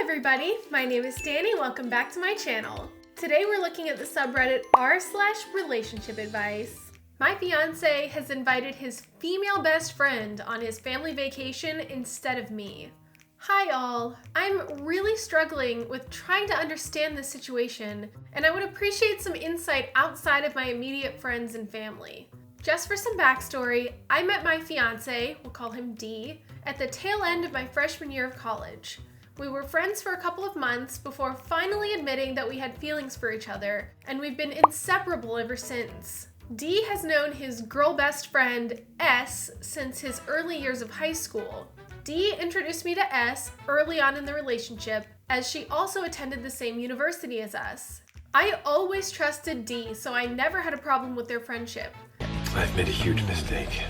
everybody, my name is Dani. Welcome back to my channel. Today we're looking at the subreddit r/RelationshipAdvice. My fiance has invited his female best friend on his family vacation instead of me. Hi all, I'm really struggling with trying to understand this situation, and I would appreciate some insight outside of my immediate friends and family. Just for some backstory, I met my fiance, we'll call him D, at the tail end of my freshman year of college. We were friends for a couple of months before finally admitting that we had feelings for each other, and we've been inseparable ever since. D has known his girl best friend, S, since his early years of high school. D introduced me to S early on in the relationship, as she also attended the same university as us. I always trusted D, so I never had a problem with their friendship. I've made a huge mistake.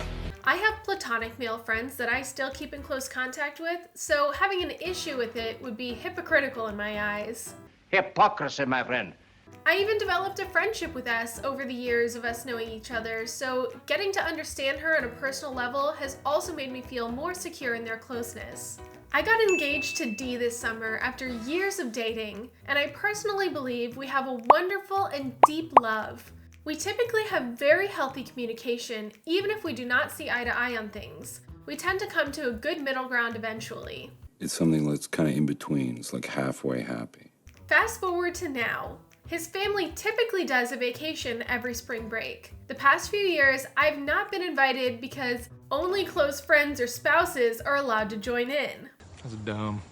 I have platonic male friends that I still keep in close contact with, so having an issue with it would be hypocritical in my eyes. Hypocrisy, my friend. I even developed a friendship with S over the years of us knowing each other, so getting to understand her on a personal level has also made me feel more secure in their closeness. I got engaged to D this summer after years of dating, and I personally believe we have a wonderful and deep love. We typically have very healthy communication, even if we do not see eye to eye on things. We tend to come to a good middle ground eventually. It's something that's kind of in between. It's like halfway happy. Fast forward to now. His family typically does a vacation every spring break. The past few years, I've not been invited because only close friends or spouses are allowed to join in. That's dumb.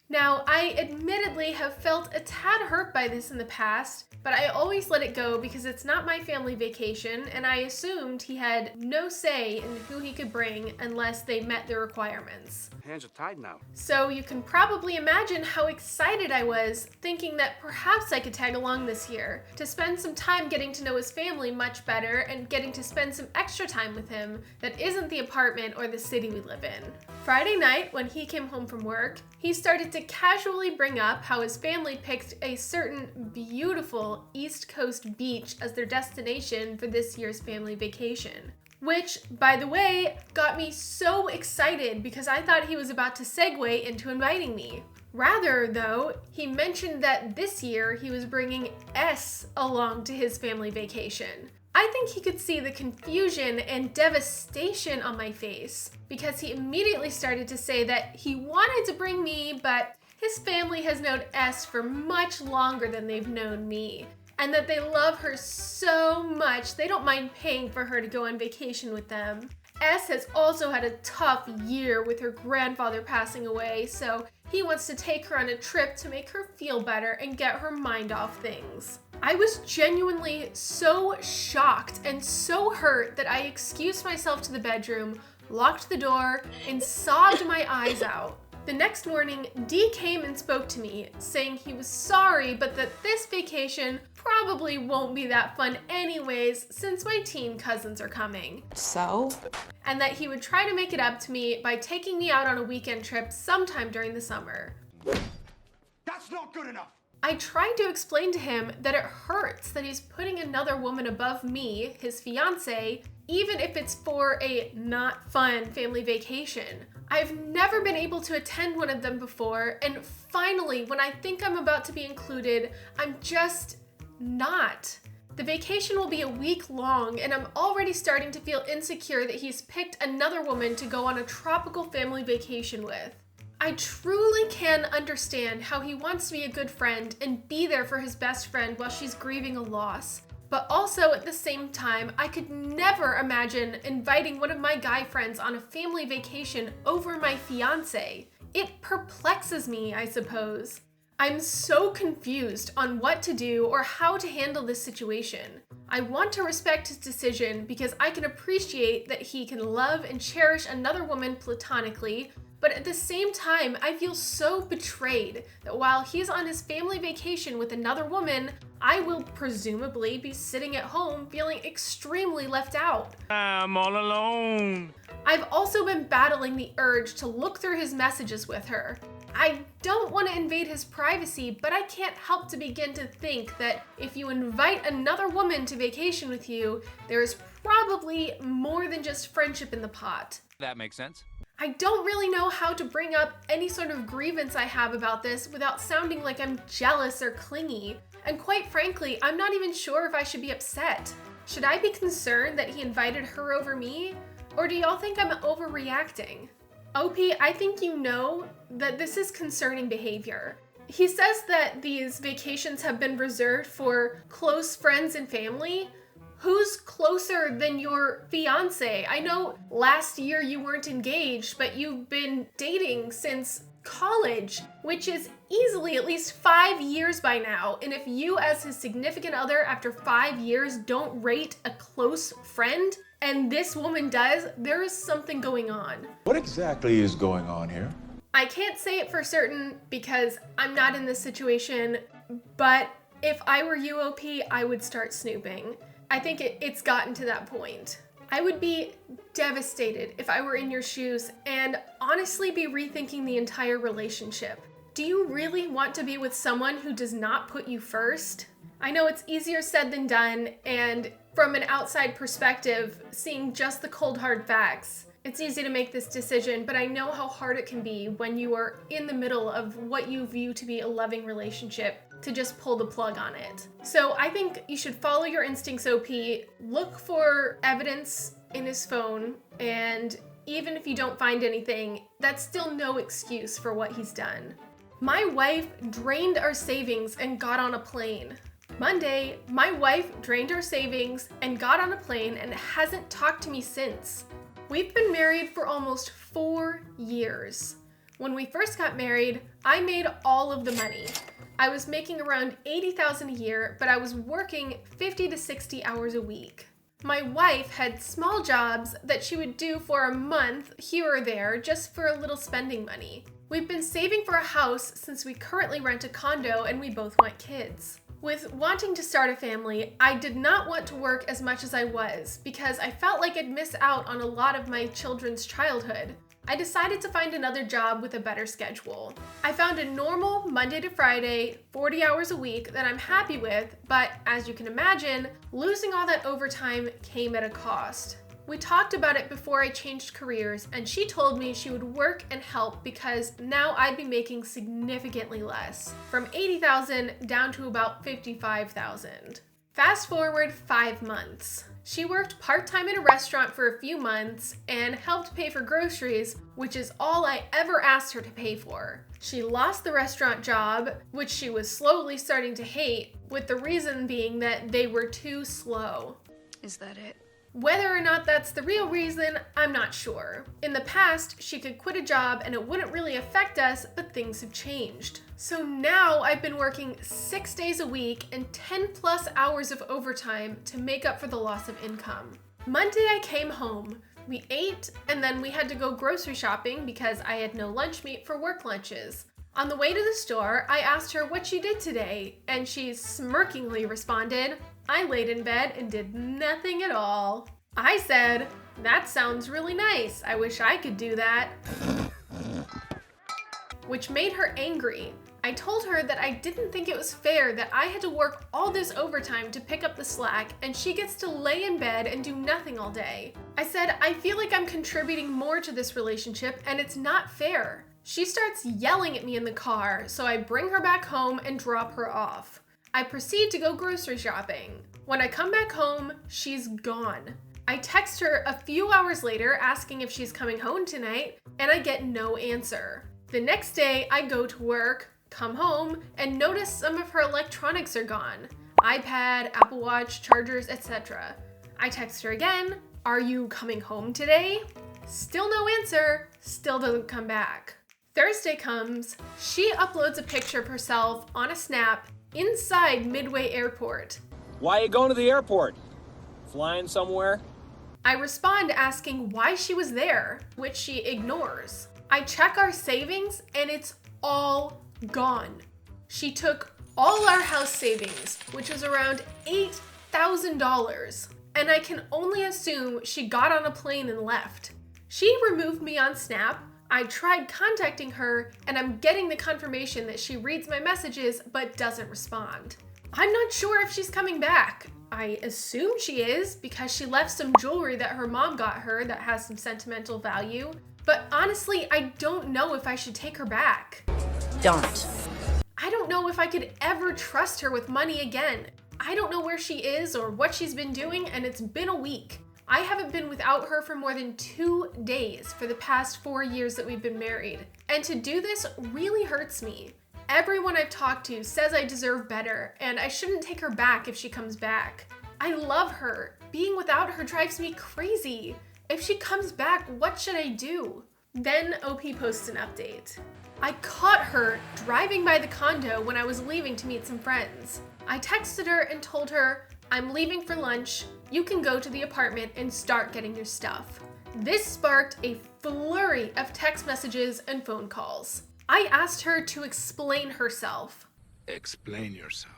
Now, I admittedly have felt a tad hurt by this in the past, but I always let it go because it's not my family vacation, and I assumed he had no say in who he could bring unless they met the requirements. Hands are tied now. So you can probably imagine how excited I was, thinking that perhaps I could tag along this year, to spend some time getting to know his family much better and getting to spend some extra time with him that isn't the apartment or the city we live in. Friday night, when he came home from work, he started to casually bring up how his family picked a certain beautiful East Coast beach as their destination for this year's family vacation. Which, by the way, got me so excited because I thought he was about to segue into inviting me. Rather, though, he mentioned that this year he was bringing S along to his family vacation. I think he could see the confusion and devastation on my face because he immediately started to say that he wanted to bring me, but his family has known S for much longer than they've known me, and that they love her so much they don't mind paying for her to go on vacation with them. S has also had a tough year with her grandfather passing away, so he wants to take her on a trip to make her feel better and get her mind off things. I was genuinely so shocked and so hurt that I excused myself to the bedroom, locked the door, and sobbed my eyes out. The next morning, D came and spoke to me, saying he was sorry, but that this vacation probably won't be that fun anyways, since my teen cousins are coming. So? And that he would try to make it up to me by taking me out on a weekend trip sometime during the summer. That's not good enough. I tried to explain to him that it hurts that he's putting another woman above me, his fiance, even if it's for a not fun family vacation. I've never been able to attend one of them before, and finally, when I think I'm about to be included, I'm just not. The vacation will be a week long, and I'm already starting to feel insecure that he's picked another woman to go on a tropical family vacation with. I truly can understand how he wants to be a good friend and be there for his best friend while she's grieving a loss. But also at the same time, I could never imagine inviting one of my guy friends on a family vacation over my fiance. It perplexes me, I suppose. I'm so confused on what to do or how to handle this situation. I want to respect his decision because I can appreciate that he can love and cherish another woman platonically, but at the same time, I feel so betrayed that while he's on his family vacation with another woman, I will presumably be sitting at home feeling extremely left out. I'm all alone. I've also been battling the urge to look through his messages with her. I don't want to invade his privacy, but I can't help to begin to think that if you invite another woman to vacation with you, there is probably more than just friendship in the pot. That makes sense. I don't really know how to bring up any sort of grievance I have about this without sounding like I'm jealous or clingy. And quite frankly, I'm not even sure if I should be upset. Should I be concerned that he invited her over me? Or do y'all think I'm overreacting? OP, I think you know that this is concerning behavior. He says that these vacations have been reserved for close friends and family. Who's closer than your fiance? I know last year you weren't engaged, but you've been dating since college, which is easily at least 5 years by now. And if you as his significant other after 5 years don't rate a close friend, and this woman does, there is something going on. What exactly is going on here? I can't say it for certain because I'm not in this situation, but if I were you, OP, I would start snooping. I think it's gotten to that point. I would be devastated if I were in your shoes and honestly be rethinking the entire relationship. Do you really want to be with someone who does not put you first? I know it's easier said than done, and from an outside perspective, seeing just the cold hard facts, it's easy to make this decision, but I know how hard it can be when you are in the middle of what you view to be a loving relationship to just pull the plug on it. So I think you should follow your instincts, OP. Look for evidence in his phone, and even if you don't find anything, that's still no excuse for what he's done. My wife drained our savings and got on a plane. Monday, my wife drained our savings and got on a plane and hasn't talked to me since. We've been married for almost 4 years. When we first got married, I made all of the money. I was making around $80,000 a year, but I was working 50 to 60 hours a week. My wife had small jobs that she would do for a month here or there just for a little spending money. We've been saving for a house since we currently rent a condo and we both want kids. With wanting to start a family, I did not want to work as much as I was because I felt like I'd miss out on a lot of my children's childhood. I decided to find another job with a better schedule. I found a normal Monday to Friday, 40 hours a week that I'm happy with, but as you can imagine, losing all that overtime came at a cost. We talked about it before I changed careers, and she told me she would work and help because now I'd be making significantly less, from $80,000 down to about $55,000. Fast forward 5 months. She worked part-time in a restaurant for a few months and helped pay for groceries, which is all I ever asked her to pay for. She lost the restaurant job, which she was slowly starting to hate, with the reason being that they were too slow. Is that it? Whether or not that's the real reason, I'm not sure. In the past, she could quit a job and it wouldn't really affect us, but things have changed. So now I've been working 6 days a week and 10 plus hours of overtime to make up for the loss of income. Monday I came home. We ate and then we had to go grocery shopping because I had no lunch meat for work lunches. On the way to the store, I asked her what she did today, and she smirkingly responded, "I laid in bed and did nothing at all." I said, "That sounds really nice. I wish I could do that." Which made her angry. I told her that I didn't think it was fair that I had to work all this overtime to pick up the slack and she gets to lay in bed and do nothing all day. I said, I feel like I'm contributing more to this relationship and it's not fair. She starts yelling at me in the car, so I bring her back home and drop her off. I proceed to go grocery shopping. When I come back home, she's gone. I text her a few hours later asking if she's coming home tonight, and I get no answer. The next day, I go to work, come home, and notice some of her electronics are gone. iPad, Apple Watch, chargers, etc. I text her again, "Are you coming home today?" Still no answer, still doesn't come back. Thursday comes, she uploads a picture of herself on a snap inside Midway Airport. Why are you going to the airport? Flying somewhere? I respond asking why she was there, which she ignores. I check our savings and it's all gone. She took all our house savings, which was around $8,000, and I can only assume she got on a plane and left. She removed me on Snap. I tried contacting her, and I'm getting the confirmation that she reads my messages but doesn't respond. I'm not sure if she's coming back. I assume she is because she left some jewelry that her mom got her that has some sentimental value. But honestly, I don't know if I should take her back. Don't. I don't know if I could ever trust her with money again. I don't know where she is or what she's been doing, and it's been a week. I haven't been without her for more than 2 days for the past 4 years that we've been married. And to do this really hurts me. Everyone I've talked to says I deserve better, and I shouldn't take her back if she comes back. I love her. Being without her drives me crazy. If she comes back, what should I do? Then OP posts an update. I caught her driving by the condo when I was leaving to meet some friends. I texted her and told her, I'm leaving for lunch. You can go to the apartment and start getting your stuff. This sparked a flurry of text messages and phone calls. I asked her to explain herself. Explain yourself.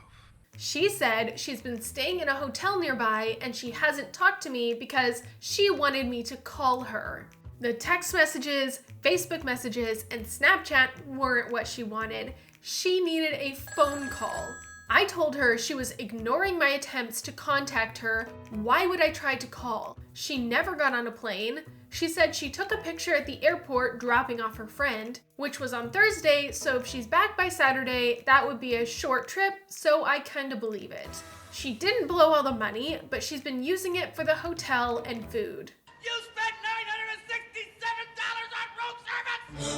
She said she's been staying in a hotel nearby and she hasn't talked to me because she wanted me to call her. The text messages, Facebook messages, and Snapchat weren't what she wanted. She needed a phone call. I told her she was ignoring my attempts to contact her. Why would I try to call? She never got on a plane. She said she took a picture at the airport dropping off her friend, which was on Thursday, so if she's back by Saturday, that would be a short trip, so I kinda believe it. She didn't blow all the money, but she's been using it for the hotel and food. You spent $967 on room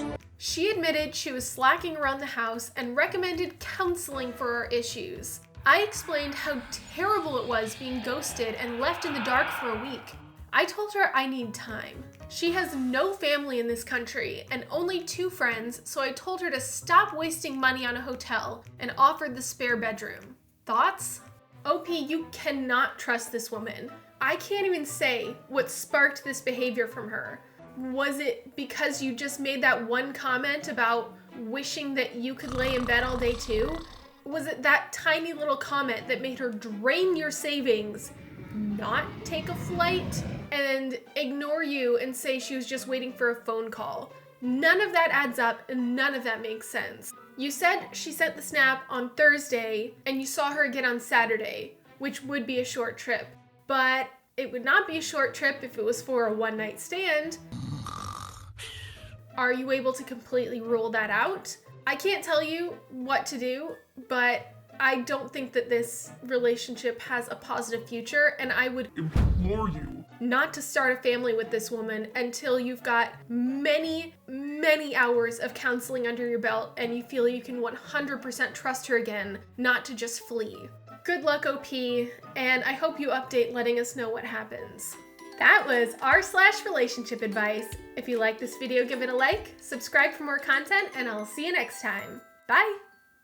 service! She admitted she was slacking around the house and recommended counseling for her issues. I explained how terrible it was being ghosted and left in the dark for a week. I told her I need time. She has no family in this country and only 2 friends, so I told her to stop wasting money on a hotel and offered the spare bedroom. Thoughts? OP, you cannot trust this woman. I can't even say what sparked this behavior from her. Was it because you just made that one comment about wishing that you could lay in bed all day too? Was it that tiny little comment that made her drain your savings, not take a flight, and ignore you and say she was just waiting for a phone call? None of that adds up and none of that makes sense. You said she sent the snap on Thursday and you saw her again on Saturday, which would be a short trip. But it would not be a short trip if it was for a one-night stand. Are you able to completely rule that out? I can't tell you what to do, but I don't think that this relationship has a positive future, and I would implore you not to start a family with this woman until you've got many, many hours of counseling under your belt and you feel you can 100% trust her again, not to just flee. Good luck, OP, and I hope you update letting us know what happens. That was r/relationship advice. If you like this video, give it a like, subscribe for more content, and I'll see you next time. Bye!